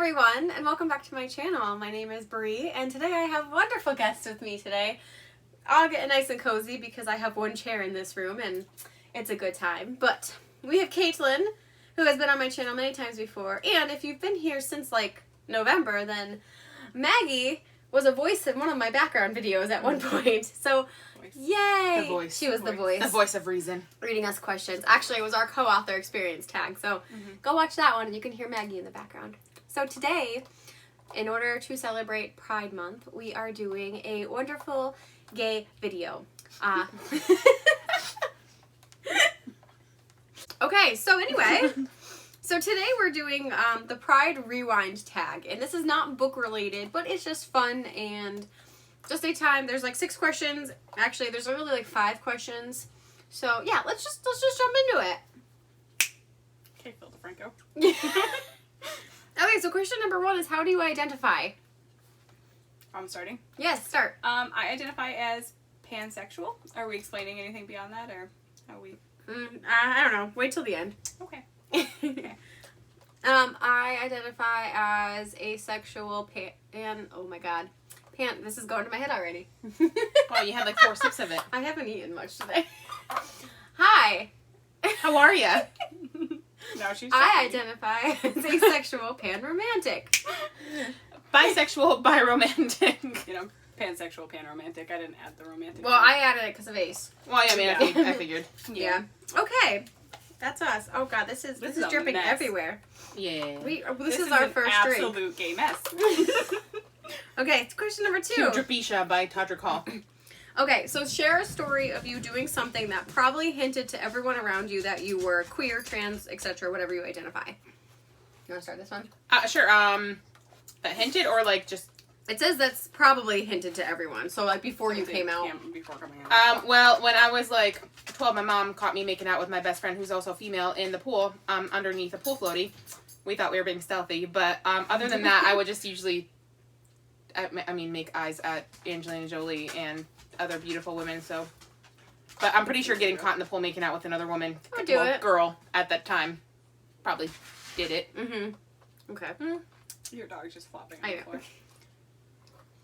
everyone, and welcome back to my channel. My name is Bree, and today I have wonderful guests with me today. I'll get nice and cozy because I have one chair in this room, and it's a good time. But we have Kaitlyn, who has been on my channel many times before, and if you've been here since, like, November, then Maggie was a voice in one of my background videos at one point. So, yay! The voice. She was the voice. The voice of reason. Reading us questions. Actually, it was our co-author experience tag, so go watch that one and you can hear Maggie in the background. So today, in order to celebrate Pride Month, we are doing a wonderful gay video. Okay, so anyway, so today we're doing the Pride Rewind tag, and this is not book related, but it's just fun and just a time. There's like 6 questions. Actually, there's really like 5 questions. So yeah, let's just jump into it. Okay, Phil DeFranco. Okay, so question number 1 is, how do you identify? I'm starting. Yes, start. I identify as pansexual. Are we explaining anything beyond that, or how we? I don't know. Wait till the end. Okay. Okay. I identify as asexual oh my god. This is going to my head already. Oh, you had like 4 sips of it. I haven't eaten much today. Hi. How are you? No, she's I identify as asexual panromantic. Bisexual, biromantic. You know, pansexual, panromantic. I didn't add the romantic. Well, I added it because of ace. Well, yeah, I mean, I figured. Yeah. Okay. That's us. Oh god, this is dripping mess. everywhere. Yeah. This is our first drink. Absolute gay mess. Okay, question number 2. Cute Dripisha by Todrick Hall. Okay, so share a story of you doing something that probably hinted to everyone around you that you were queer, trans, etc., whatever you identify. You want to start this one? Sure. That hinted, or like just. It says that's probably hinted to everyone. So like before you came out. Before coming out. Well, when I was like 12, my mom caught me making out with my best friend, who's also female, in the pool, underneath a pool floaty. We thought we were being stealthy, but other than that, I would just usually, make eyes at Angelina Jolie and other beautiful women. So, but I'm pretty sure getting caught in the pool making out with another woman, girl at that time, probably did it. Okay. Your dog's just flopping on the floor.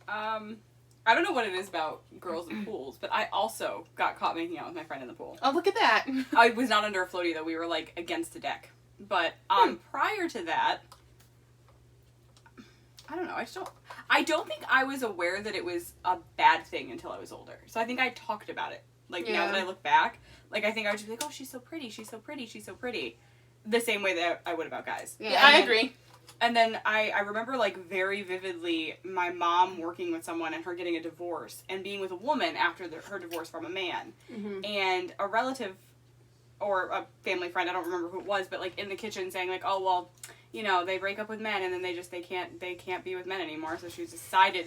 I don't know what it is about girls in pools, but I also got caught making out with my friend in the pool. Oh, look at that. I was not under a floaty, though. We were, like, against the deck. But, prior to that, I don't know. I don't think I was aware that it was a bad thing until I was older. So I think I talked about it. Like, now that I look back, like, I think I would just be like, oh, she's so pretty, she's so pretty, she's so pretty. The same way that I would about guys. Yeah, I agree. And then I remember, like, very vividly my mom working with someone and her getting a divorce and being with a woman after her divorce from a man. And a relative or a family friend, I don't remember who it was, but, like, in the kitchen saying, like, oh, well, you know, they break up with men and then they can't be with men anymore. So she decided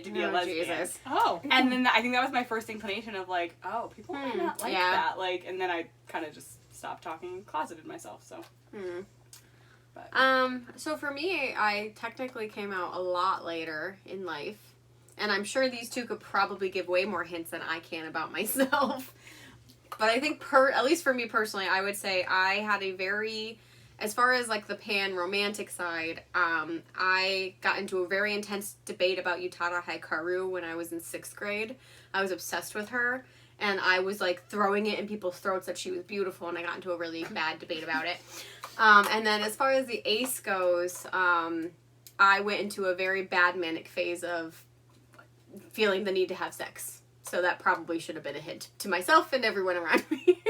to be a lesbian. Jesus. Oh. And then I think that was my first inclination of, like, oh, people might not like that. Like, and then I kind of just stopped talking and closeted myself, so. But. So for me, I technically came out a lot later in life, and I'm sure these two could probably give way more hints than I can about myself. But I think at least for me personally, I would say I had a very, as far as like the pan romantic side, I got into a very intense debate about Utada Hikaru when I was in 6th grade. I was obsessed with her. And I was, like, throwing it in people's throats that she was beautiful, and I got into a really bad debate about it. And then as far as the ace goes, I went into a very bad manic phase of feeling the need to have sex. So that probably should have been a hint to myself and everyone around me.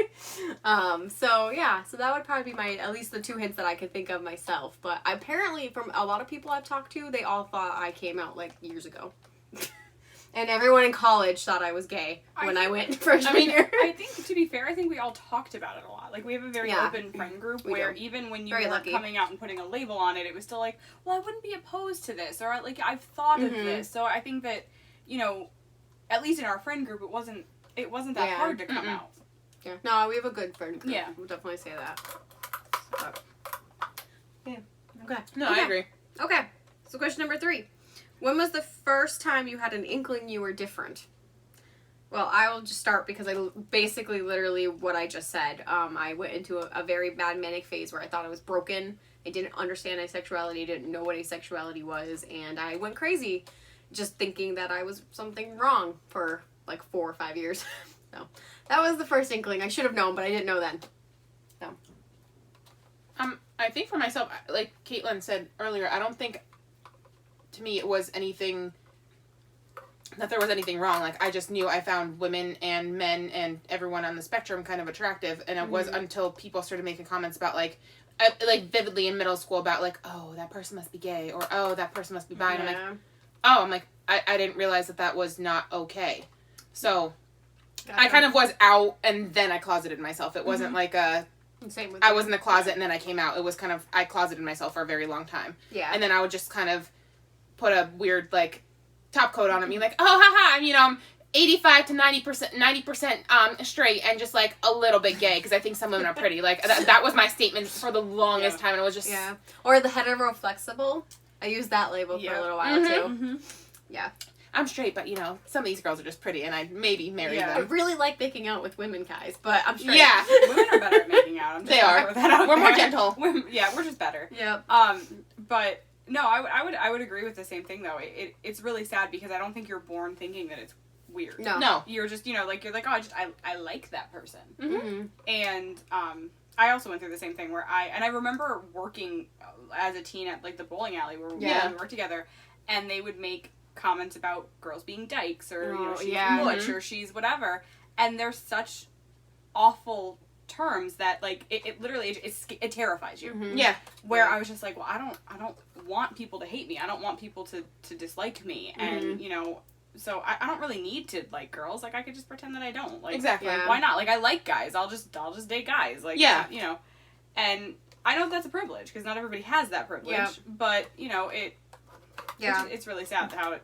So that would probably be at least the 2 hints that I could think of myself. But apparently, from a lot of people I've talked to, they all thought I came out, like, years ago. And everyone in college thought I was gay when I went freshman year. I think, to be fair, I think we all talked about it a lot. Like, we have a very open friend group where even when you were coming out and putting a label on it, it was still like, well, I wouldn't be opposed to this, or, like, I've thought of this. So I think that, you know, at least in our friend group, it wasn't that hard to come out. Yeah. No, we have a good friend group. Yeah. We'll definitely say that. But, yeah. Okay. No, I agree. Okay. So question number 3. When was the first time you had an inkling you were different? Well, I will just start because I basically literally what I just said. I went into a very bad manic phase where I thought I was broken I didn't understand asexuality, didn't know what asexuality was, and I went crazy just thinking that I was something wrong for like 4 or 5 years. So that was the first inkling. I should have known, but I didn't know then. So. I think for myself, like Kaitlyn said earlier, I don't think, to me, it was anything, that there was anything wrong. Like, I just knew I found women and men and everyone on the spectrum kind of attractive, and it was until people started making comments about, like vividly in middle school about, like, oh, that person must be gay, or, oh, that person must be bi, and I'm like, I didn't realize that was not okay. So, gotcha. I kind of was out, and then I closeted myself. It wasn't like a... Same with I was in the closet and then I came out. It was kind of, I closeted myself for a very long time. Yeah. And then I would just kind of put a weird, like, top coat on it, being like, oh, haha, I'm 85 to 90% straight and just, like, a little bit gay, because I think some women are pretty. Like, that was my statement for the longest time, and it was just... Yeah. Or the hetero-flexible. I used that label for a little while, too. Mm-hmm. Yeah. I'm straight, but, some of these girls are just pretty, and I'd maybe marry them. I really like making out with women, guys, but I'm straight. Yeah. Women are better at making out. I'm just they are. We're more gentle. We're just better. Yep. But, no, I would agree with the same thing, though. It's really sad, because I don't think you're born thinking that it's weird. No. You're just, you're like, oh, I like that person. Mm-hmm. And, I also went through the same thing where I remember working as a teen at, like, the bowling alley where we worked together, and they would make comments about girls being dykes, or she's butch, or she's whatever, and they're such awful terms that, like, it literally it terrifies you. Mm-hmm. Yeah. Where I was just like, well, I don't want people to hate me. I don't want people to dislike me, and so I don't really need to like girls. Like, I could just pretend that I don't. Like, exactly. Like, why not? Like, I like guys. I'll just date guys. Like, and I know that's a privilege, because not everybody has that privilege. But it's really sad how it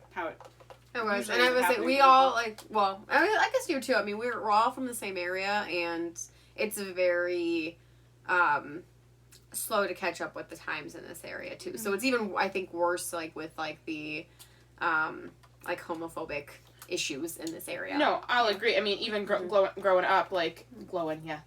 was. And I was like, we all, like, well, I guess you too. I mean, we're all from the same area, and it's very slow to catch up with the times in this area too. So it's even, I think, worse, like, with like the like homophobic issues in this area. No, I'll agree. I mean, even growing up, like, glowing up.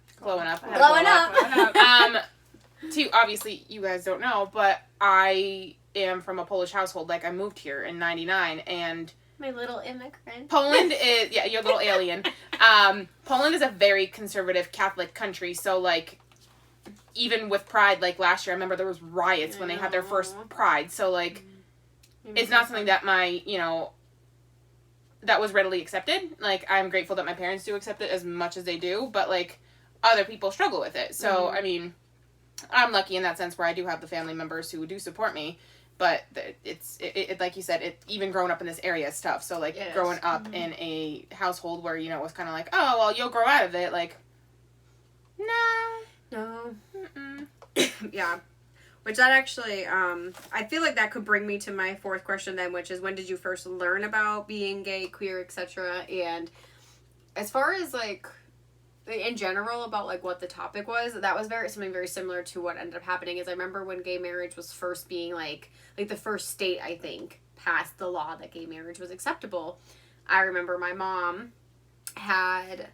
Too, obviously, you guys don't know, but I am from a Polish household. Like, I moved here in 99, and... My little immigrant. Poland is... Yeah, your little alien. Poland is a very conservative Catholic country, so, like, even with Pride, like, last year, I remember there was riots when they had their first Pride, so, like, it's not something that that was readily accepted. Like, I'm grateful that my parents do accept it as much as they do, but, like, other people struggle with it. So, I mean, I'm lucky in that sense where I do have the family members who do support me, but it's like you said, even growing up in this area is tough. So, like, growing up in a household where, it was kind of like, oh, well, you'll grow out of it, like, no. Yeah. Which that actually, I feel like that could bring me to my fourth question then, which is, when did you first learn about being gay, queer, etc.? And as far as, like, in general about, like, what the topic was, that was something very similar to what ended up happening. Is I remember when gay marriage was first being, like the first state, I think, passed the law that gay marriage was acceptable. I remember my mom had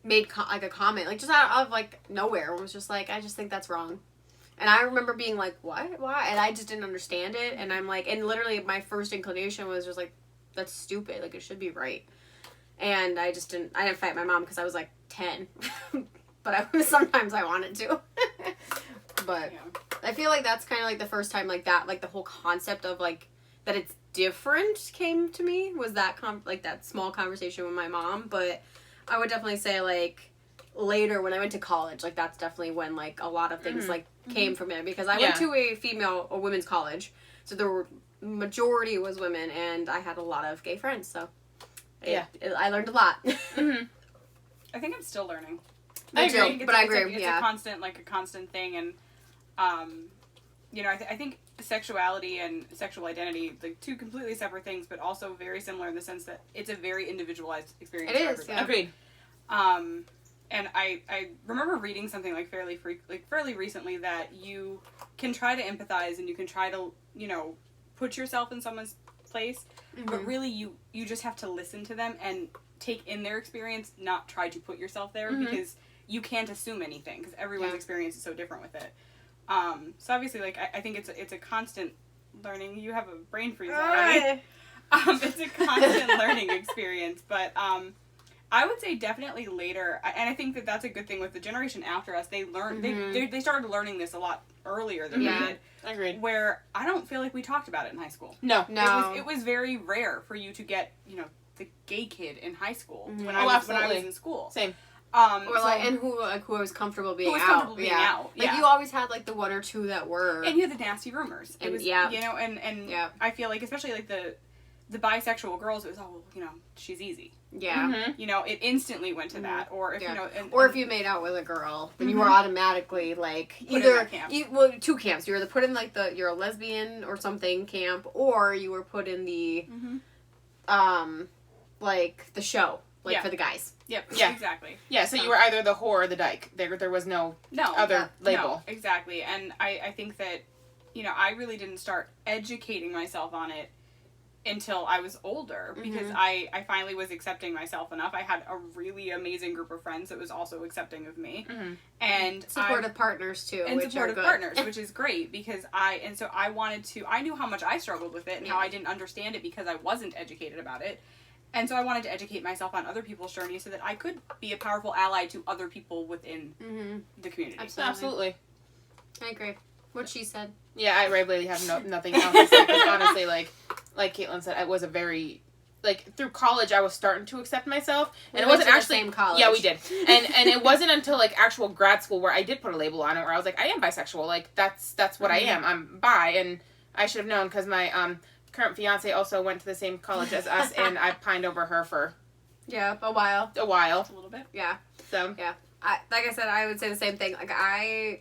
made, a comment, like, just out of, like, nowhere, and was just like, I just think that's wrong. And I remember being like, what? Why? And I just didn't understand it. And I'm like, and literally my first inclination was just like, that's stupid. Like, it should be right. And I didn't fight my mom because I was like 10. But sometimes I wanted to. But I feel like that's kind of like the first time like that, like the whole concept of like, that it's different came to me, was that that small conversation with my mom. But I would definitely say, like, later when I went to college, like, that's definitely when, like, a lot of things like came from it, because I went to a women's college, so the majority was women, and I had a lot of gay friends, so I learned a lot. I think I'm still learning. I agree, but I agree. It's a constant thing, and I think sexuality and sexual identity, like, two completely separate things, but also very similar in the sense that it's a very individualized experience. It is. Yeah. Agreed. And I remember reading something like fairly recently that you can try to empathize and you can try to, put yourself in someone's place, but really you just have to listen to them and take in their experience, not try to put yourself there, because you can't assume anything, because everyone's experience is so different with it. So obviously, like, I think it's a constant learning. You have a brain freeze already. It's a constant learning experience, but I would say definitely later, and I think that that's a good thing with the generation after us. They learned, they started learning this a lot earlier than we did. Agreed. Where I don't feel like we talked about it in high school. No. It was very rare for you to get, the gay kid in high school when I was in school. Same. And who was comfortable being out. Like you always had like the one or two that were, and you had the nasty rumors. It and was, I feel like especially like the bisexual girls, it was she's easy. Yeah. It instantly went to that, or if if you made out with a girl, then you were automatically like put in that camp. Two camps. You were either put in like you're a lesbian or something camp, or you were put in the like the show. Like for the guys. Yep. Yeah. Exactly. Yeah. So you were either the whore or the dyke. There was no other label. No, exactly. And I think that I really didn't start educating myself on it until I was older, because I finally was accepting myself enough. I had a really amazing group of friends that was also accepting of me, and supportive partners too, and supportive partners, which is great because I knew how much I struggled with it and how I didn't understand it because I wasn't educated about it. And so I wanted to educate myself on other people's journeys so that I could be a powerful ally to other people within the community. Absolutely. I agree. What she said. Yeah, I really have nothing else to say. Because honestly, like Kaitlyn said, I was a very, through college, I was starting to accept myself. And it wasn't actually... the same college. Yeah, we did. And it wasn't until, actual grad school where I did put a label on it, where I was like, I am bisexual. That's what I am. I'm bi. And I should have known, because my... current fiance also went to the same college as us, and I pined over her for a while. A little bit. Yeah. So like I said, I would say the same thing. Like I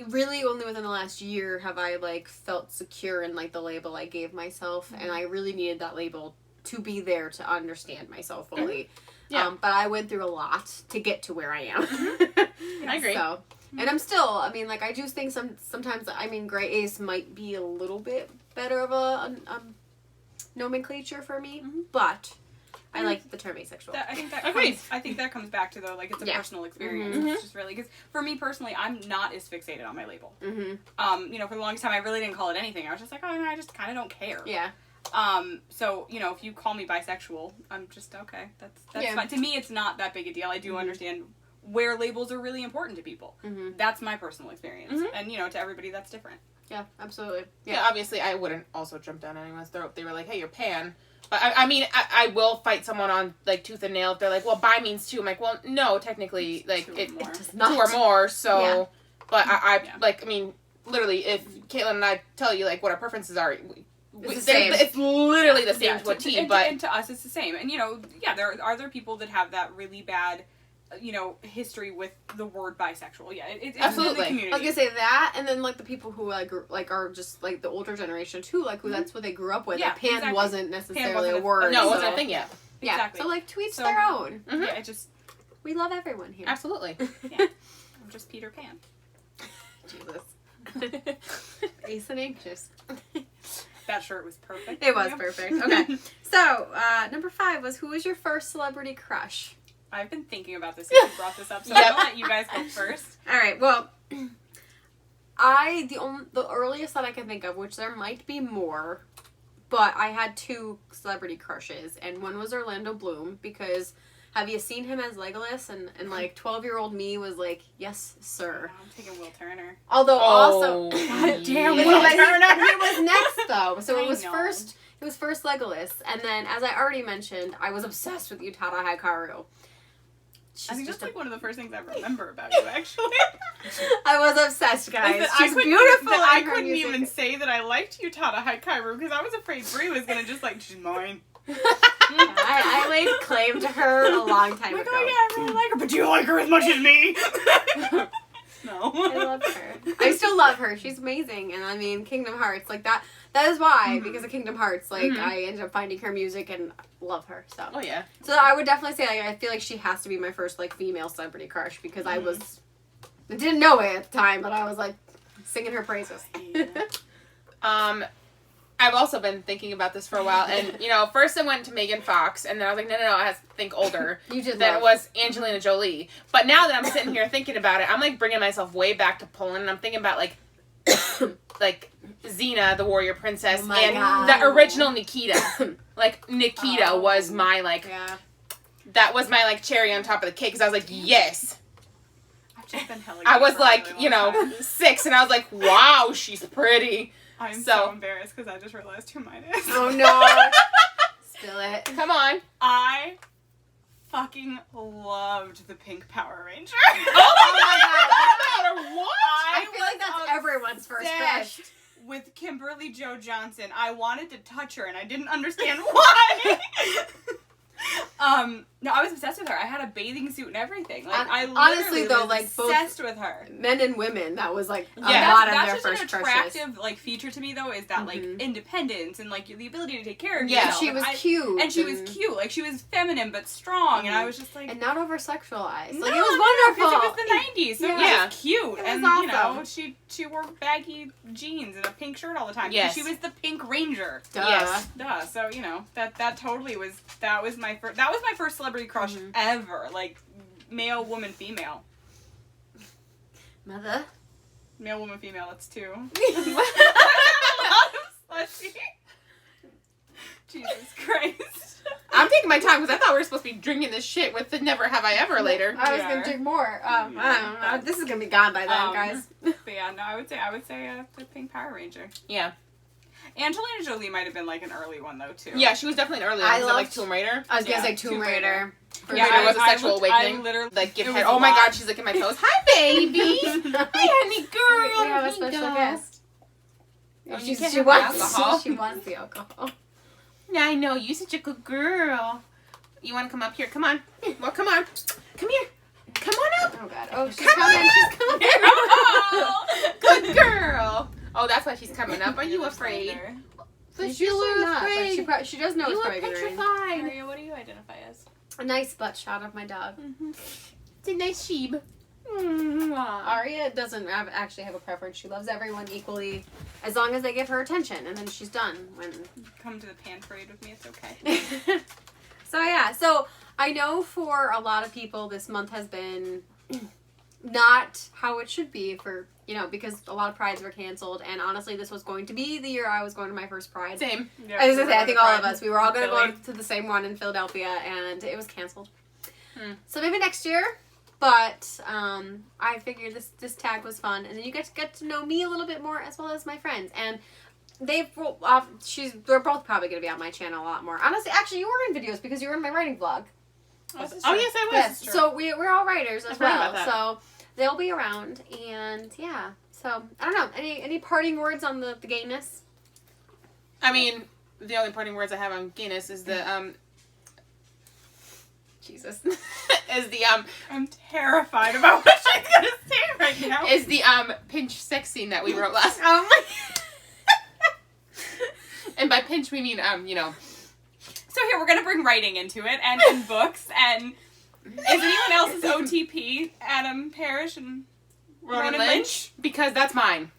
really only within the last year have I felt secure in the label I gave myself, and I really needed that label to be there to understand myself fully. Yeah. But I went through a lot to get to where I am. I agree. So, and I'm still, I do think sometimes, gray ace might be a little bit better of a nomenclature for me, but I like the term asexual. I think that comes back to it's a personal experience. It's just really, because for me personally, I'm not as fixated on my label. For the longest time, I really didn't call it anything. I was just like, I just kind of don't care. Yeah. So if you call me bisexual, I'm just okay. That's fine. To me, it's not that big a deal. I do understand where labels are really important to people. That's my personal experience, and to everybody that's different. Yeah, absolutely. Yeah, obviously I wouldn't also jump down anyone's throat if they were like, hey, you're pan. But I will fight someone on tooth and nail if they're like, well, bi means two. I'm like, well, no, technically it does not. Two or more. So, but literally, if Kaitlyn and I tell you what our preferences are, it's literally the same to a T. And to us, it's the same. And there are other people that have that really bad history with the word bisexual. Yeah, it's absolutely. In the community. I was gonna say that, and then the people who are just the older generation too, who that's what they grew up with. Yeah, pan wasn't necessarily a word. No, it wasn't a thing yet. Yeah, exactly. So to each their own. Yeah, we love everyone here. Absolutely. Yeah, I'm just Peter Pan. Jesus. Ace and anxious. That shirt was perfect. It was perfect. Okay, so number 5 was, who was your first celebrity crush? I've been thinking about this since you brought this up, so I'm gonna let you guys go first. All right. Well, the earliest that I can think of, which there might be more, but I had 2 celebrity crushes, and one was Orlando Bloom, because have you seen him as Legolas? And 12-year-old me was like, yes, sir. I'm taking Will Turner. Although also, damn, Will Turner. He was next though, so it was first. It was first Legolas, and then, as I already mentioned, I was obsessed with Utada Hikaru. I think that's one of the first things I remember about you, actually. I was obsessed, guys. She's beautiful. I couldn't even say that I liked Utada Hikaru because I was afraid Brie was gonna just she's mine. I laid claim to her a long time ago. Oh yeah, I really like her, but do you like her as much as me? No. I love her. I still love her. She's amazing, and Kingdom Hearts, that is why, because of Kingdom Hearts, I ended up finding her music and love her, so. Oh, yeah. So I would definitely say, I feel like she has to be my first, female celebrity crush, because I didn't know it at the time, but I was, singing her praises. Yeah. I've also been thinking about this for a while, and, first I went to Megan Fox, and then I was like, no, I have to think older. You did Then it was Angelina Jolie. But now that I'm sitting here thinking about it, I'm, bringing myself way back to Poland, and I'm thinking about, like Xena, the warrior princess, Oh my and God. the original Nikita. Like Nikita was my like that was my like cherry on top of the cake because I was like, yes. I've just been hella I gay was for a like, really you long know, time. 6, and I was like, wow, she's pretty. I'm so so embarrassed because I just realized who mine is. Oh no. Spill it. Come on. I fucking loved the Pink Power Ranger. Oh my God. No matter what. I feel like that's everyone's first crush. obsessed with Kimberly Jo Johnson. I wanted to touch her and I didn't understand why. No, I was obsessed with her. I had a bathing suit and everything. Like I honestly, literally though, was like, obsessed with her. Men and women, that was like a Yeah. lot of That's their just first an crushes. attractive like feature to me though is that like independence and like the ability to take care of Yeah. yourself. She was And cute. and she was cute. Like she was feminine but strong, and I was just like. And not over sexualized. No, Like, it was because wonderful. it was the 90s, so Yeah. it was cute. It was and, awesome. you know, she wore baggy jeans and a pink shirt all the time. Yes. She was the Pink Ranger. Duh. Yes. Duh. So, you know, that totally was, that was my first celebrity crush ever. Like, male, woman, female. Mother? Male, woman, female, that's 2. Slushy. Jesus Christ. I'm taking my time because I thought we were supposed to be drinking this shit with the Never Have I Ever later. I was We gonna are. drink more. I don't know. This is gonna be gone by then, guys. But yeah, no, I would say the Pink Power Ranger. Yeah. Angelina Jolie might have been like an early one though too. Yeah, she was definitely an early one. I Was it like loved- Tomb Raider? I was gonna Yeah, say Tomb Tomb Raider. Tomb Yeah, Raider was a sexual awakening. I literally Like, give it head. was Oh a my lot. God, she's licking my toes. Hi, baby. Hi, honey girl. We have a Here special you go. guest. Oh, you She's- can't she have wants alcohol. She wants the alcohol. Yeah, I know. You're such a good girl. You want to come up here? Come on. Well, come on. Come here. Come on up. Oh God. Oh, she's Come coming. on. She's coming. Oh, good girl. Oh, that's why she's coming up. Are you afraid? She's She's usually not, but afraid. she does know You it's are probably gonna rain. petrified. Maria, what do you identify as? A nice butt shot of my dog. It's a nice sheep. Mwah. Aria doesn't actually have a preference. She loves everyone equally, as long as they give her attention, and then she's done. When Come to the pan parade with me, it's okay. So yeah, so I know for a lot of people this month has been not how it should be for, you know, because a lot of prides were canceled, and honestly this was going to be the year I was going to my first pride. Same. Yeah, I was gonna say, I think all of Pride us, we were all in gonna go Philly. to the same one in Philadelphia, and it was canceled. Hmm. So maybe next year, but I figured this tag was fun, and then you get to know me a little bit more as well as my friends, and they're both probably gonna be on my channel a lot more. Honestly, actually, you were in videos because you were in my writing vlog. Oh, this is Oh, true. yes, I was. Yes, true. so we're all writers as I've heard well, about that. so they'll be around, and yeah. So I don't know, any parting words on the gayness? I mean, the only parting words I have on gayness is the Jesus. is the I'm terrified about what she's gonna say right now. is the pinch sex scene that we wrote last. Oh my. And by pinch we mean you know. So here, we're gonna bring writing into it, and books, and is anyone else's OTP Adam Parrish and Ronan Ronan Lynch, because that's mine.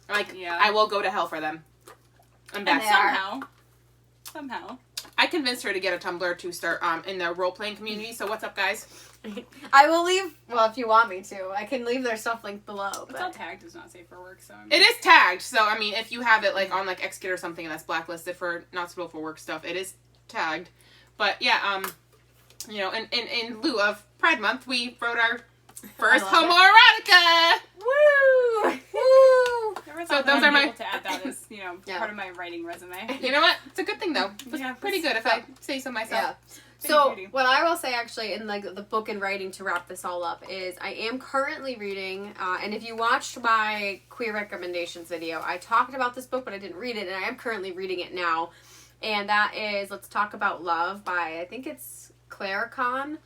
Like, Yeah. I will go to hell for them. I'm back. And they are. Somehow. I convinced her to get a Tumblr to start in the role playing community. So what's up, guys? I will leave. Well, if you want me to, I can leave their stuff linked below. It's all But tagged as not safe for work, so I mean, It is tagged. So I mean, if you have it like on like Xkit or something that's blacklisted for not suitable for work stuff, it is tagged. But yeah, you know, in lieu of Pride Month, we wrote our first love homoerotica. woo, woo. Never So thought those that I'd are be my- able to add that as Yeah. part of my writing resume. You know what? It's a good thing though. It's Yeah, pretty good if I say so myself. Yeah. Pretty So beauty. what I will say actually in like the book and writing to wrap this all up is I am currently reading, and if you watched my queer recommendations video, I talked about this book but I didn't read it, and I am currently reading it now, and that is Let's Talk About Love by, I think it's Claire Kahn,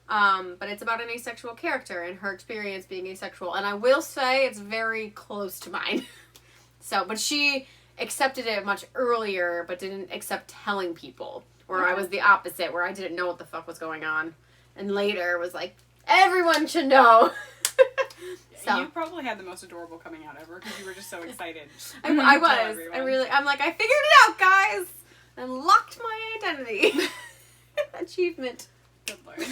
but it's about an asexual character and her experience being asexual, and I will say it's very close to mine. So, but she accepted it much earlier but didn't accept telling people. Where I was the opposite, where I didn't know what the fuck was going on. And later was like, everyone should know. So, You probably had the most adorable coming out ever because you were just so excited. I to tell was. everyone. I'm like, I figured it out, guys. And locked my identity. Achievement. Good lord.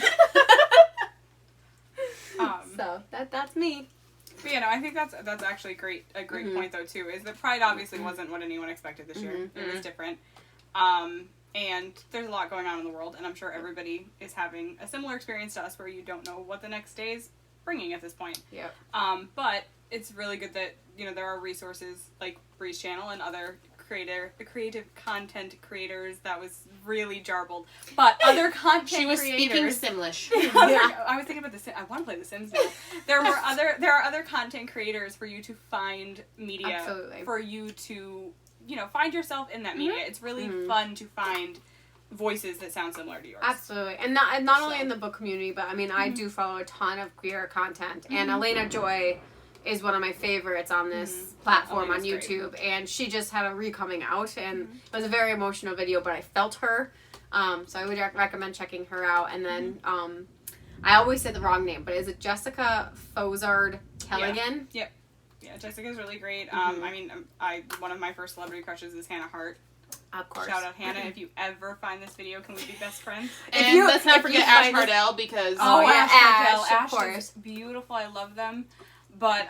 So, that's me. But I think that's actually a great point though too. Is that Pride obviously wasn't what anyone expected this year. It was different. And there's a lot going on in the world, and I'm sure everybody is having a similar experience to us where you don't know what the next day is bringing at this point. Yep. But it's really good that, there are resources like Bree's channel and other creative content creators. That was really jarbled. But other content She was creators. speaking Simlish. I was thinking about I want to play The Sims now. There are other content creators for you to find media. Absolutely. For you to find yourself in that media. It's really fun to find voices that sound similar to yours. Absolutely. And not only in the book community, but I mean, I do follow a ton of queer content. And Elena Joy is one of my favorites on this platform on YouTube. Great. And she just had a re-coming out. And it was a very emotional video, but I felt her. So I would recommend checking her out. And then I always say the wrong name, but is it Jessica Fozard Telligan? Yep. Yeah, Jessica's really great. I mean, one of my first celebrity crushes is Hannah Hart. Of course. Shout out Hannah. If you ever find this video, can we be best friends? And let's not forget Ash Hardell because Ash Hardell. Of course. Is beautiful. I love them. But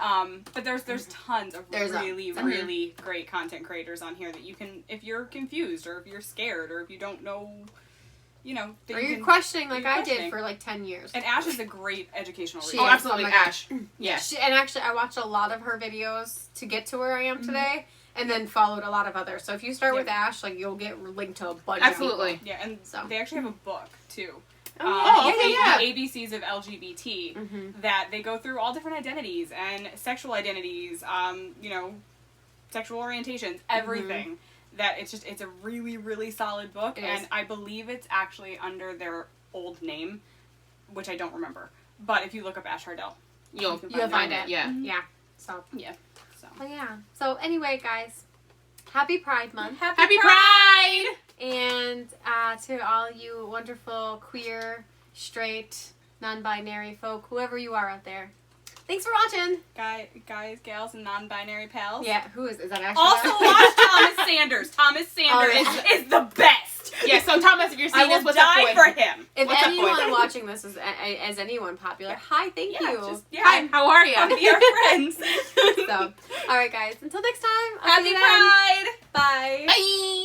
there's tons of really great content creators on here that you can, if you're confused or if you're scared or if you don't know, or you're questioning like I did for like 10 years. And Ash is a great educational resource. Oh, absolutely, Ash. Yeah. And actually, I watched a lot of her videos to get to where I am today, and then followed a lot of others. So if you start with Ash, like you'll get linked to a bunch of people. Yeah, and they actually have a book too. The ABCs of LGBT that they go through all different identities and sexual identities, sexual orientations, everything. That it's a really, really solid book, and I believe it's actually under their old name, which I don't remember. But if you look up Ash Hardell, you'll find it. Yeah. Yeah. So. Yeah. So. But yeah. So anyway, guys, happy Pride Month. Happy Pride! And to all you wonderful queer, straight, non-binary folk, whoever you are out there. Thanks for watching. Guys, gals, and non-binary pals. Yeah, who is that actually? Also watch Thomas Sanders. Thomas Sanders is the best. Yeah, so Thomas, if you're seeing this, what's I will die for him. If anyone watching this is as anyone popular, hi, thank you. Hi, how are you? Be our friends. So, all right, guys. Until next time. Happy Pride. Bye. Bye.